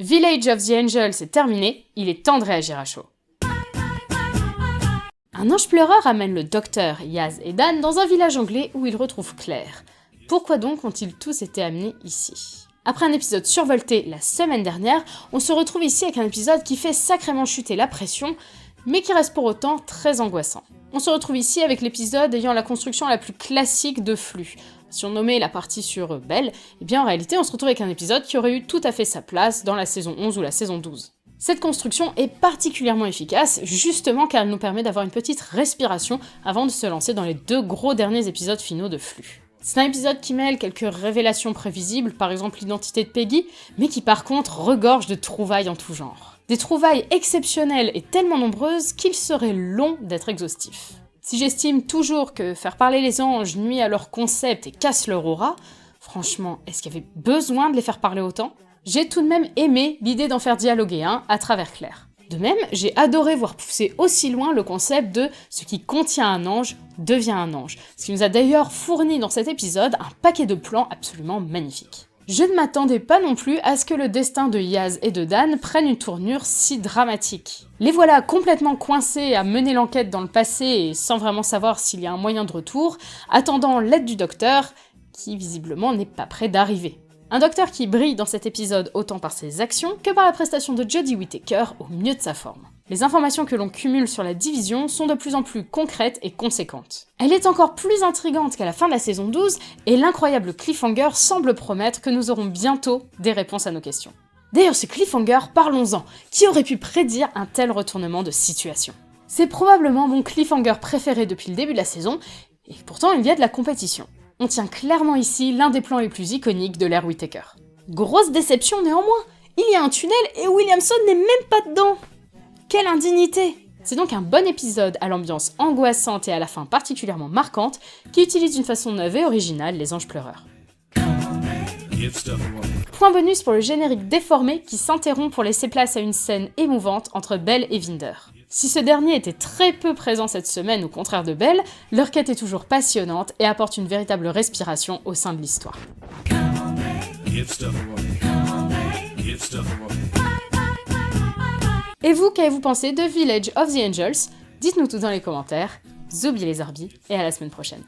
Village of the Angels est terminé, il est temps de réagir à chaud. Un ange pleureur amène le docteur, Yaz et Dan dans un village anglais où ils retrouvent Claire. Pourquoi donc ont-ils tous été amenés ici ? Après un épisode survolté la semaine dernière, on se retrouve ici avec un épisode qui fait sacrément chuter la pression, mais qui reste pour autant très angoissant. On se retrouve ici avec l'épisode ayant la construction la plus classique de flux. Si on nommait la partie sur Belle, eh bien en réalité on se retrouve avec un épisode qui aurait eu tout à fait sa place dans la saison 11 ou la saison 12. Cette construction est particulièrement efficace, justement car elle nous permet d'avoir une petite respiration avant de se lancer dans les 2 gros derniers épisodes finaux de flux. C'est un épisode qui mêle quelques révélations prévisibles, par exemple l'identité de Peggy, mais qui par contre regorge de trouvailles en tout genre. Des trouvailles exceptionnelles et tellement nombreuses qu'il serait long d'être exhaustif. Si j'estime toujours que faire parler les anges nuit à leur concept et casse leur aura, franchement, est-ce qu'il y avait besoin de les faire parler autant ? J'ai tout de même aimé l'idée d'en faire dialoguer un à travers Claire. De même, j'ai adoré voir pousser aussi loin le concept de ce qui contient un ange devient un ange, ce qui nous a d'ailleurs fourni dans cet épisode un paquet de plans absolument magnifiques. Je ne m'attendais pas non plus à ce que le destin de Yaz et de Dan prenne une tournure si dramatique. Les voilà complètement coincés à mener l'enquête dans le passé et sans vraiment savoir s'il y a un moyen de retour, attendant l'aide du docteur, qui visiblement n'est pas prêt d'arriver. Un docteur qui brille dans cet épisode autant par ses actions que par la prestation de Jodie Whittaker au mieux de sa forme. Les informations que l'on cumule sur la division sont de plus en plus concrètes et conséquentes. Elle est encore plus intrigante qu'à la fin de la saison 12, et l'incroyable cliffhanger semble promettre que nous aurons bientôt des réponses à nos questions. D'ailleurs, ce cliffhanger, parlons-en. Qui aurait pu prédire un tel retournement de situation ? C'est probablement mon cliffhanger préféré depuis le début de la saison, et pourtant il y a de la compétition. On tient clairement ici l'un des plans les plus iconiques de l'ère Whittaker. Grosse déception néanmoins, il y a un tunnel et Williamson n'est même pas dedans. Quelle indignité! C'est donc un bon épisode à l'ambiance angoissante et à la fin particulièrement marquante, qui utilise d'une façon neuve et originale les anges pleureurs. Point bonus pour le générique déformé qui s'interrompt pour laisser place à une scène émouvante entre Belle et Vinder. Si ce dernier était très peu présent cette semaine au contraire de Belle, leur quête est toujours passionnante et apporte une véritable respiration au sein de l'histoire. Et vous, qu'avez-vous pensé de Village of the Angels ? Dites-nous tout dans les commentaires. Zoubi les Arby et à la semaine prochaine.